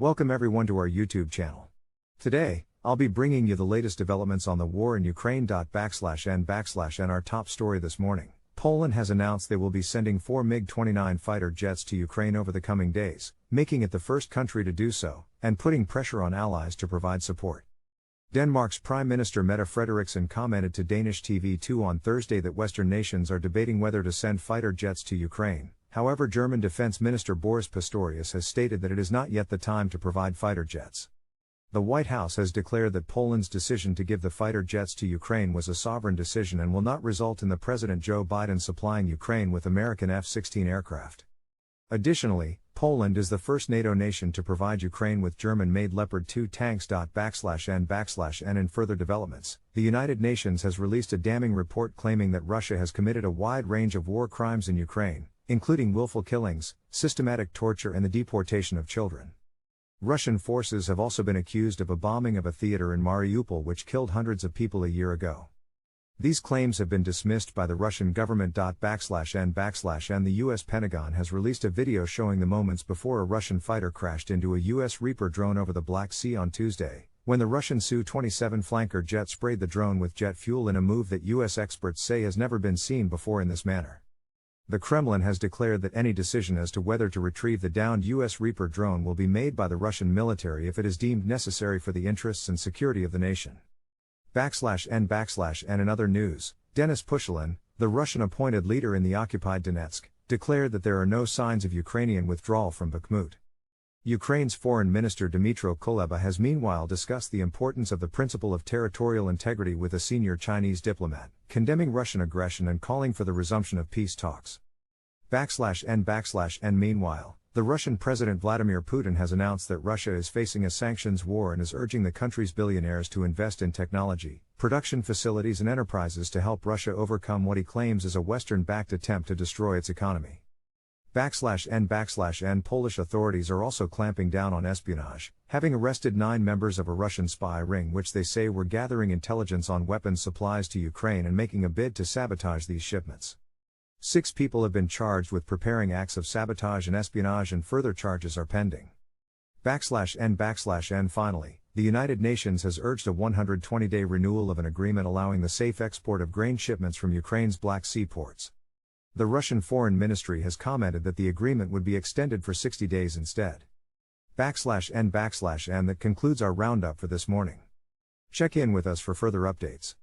Welcome everyone to our YouTube channel. Today, I'll be bringing you the latest developments on the war in Ukraine. And our top story this morning. Poland has announced they will be sending 4 MiG-29 fighter jets to Ukraine over the coming days, making it the first country to do so, and putting pressure on allies to provide support. Denmark's Prime Minister Mette Frederiksen commented to Danish TV2 on Thursday that Western nations are debating whether to send fighter jets to Ukraine. However, German Defense Minister Boris Pistorius has stated that it is not yet the time to provide fighter jets. The White House has declared that Poland's decision to give the fighter jets to Ukraine was a sovereign decision and will not result in the President Joe Biden supplying Ukraine with American F-16 aircraft. Additionally, Poland is the first NATO nation to provide Ukraine with German-made Leopard 2 tanks. And in further developments, the United Nations has released a damning report claiming that Russia has committed a wide range of war crimes in Ukraine, including willful killings, systematic torture and the deportation of children. Russian forces have also been accused of a bombing of a theater in Mariupol which killed hundreds of people a year ago. These claims have been dismissed by the Russian government. And the US Pentagon has released a video showing the moments before a Russian fighter crashed into a US Reaper drone over the Black Sea on Tuesday, when the Russian Su-27 flanker jet sprayed the drone with jet fuel in a move that US experts say has never been seen before in this manner. The Kremlin has declared that any decision as to whether to retrieve the downed US Reaper drone will be made by the Russian military if it is deemed necessary for the interests and security of the nation. And in other news, Denis Pushilin, the Russian-appointed leader in the occupied Donetsk, declared that there are no signs of Ukrainian withdrawal from Bakhmut. Ukraine's Foreign Minister Dmytro Kuleba has meanwhile discussed the importance of the principle of territorial integrity with a senior Chinese diplomat, condemning Russian aggression and calling for the resumption of peace talks. And meanwhile, the Russian President Vladimir Putin has announced that Russia is facing a sanctions war and is urging the country's billionaires to invest in technology, production facilities and enterprises to help Russia overcome what he claims is a Western-backed attempt to destroy its economy. And Polish authorities are also clamping down on espionage, having arrested 9 members of a Russian spy ring which they say were gathering intelligence on weapons supplies to Ukraine and making a bid to sabotage these shipments. 6 people have been charged with preparing acts of sabotage and espionage and further charges are pending. And finally, the United Nations has urged a 120-day renewal of an agreement allowing the safe export of grain shipments from Ukraine's Black Sea ports. The Russian Foreign Ministry has commented that the agreement would be extended for 60 days instead. And that concludes our roundup for this morning. Check in with us for further updates.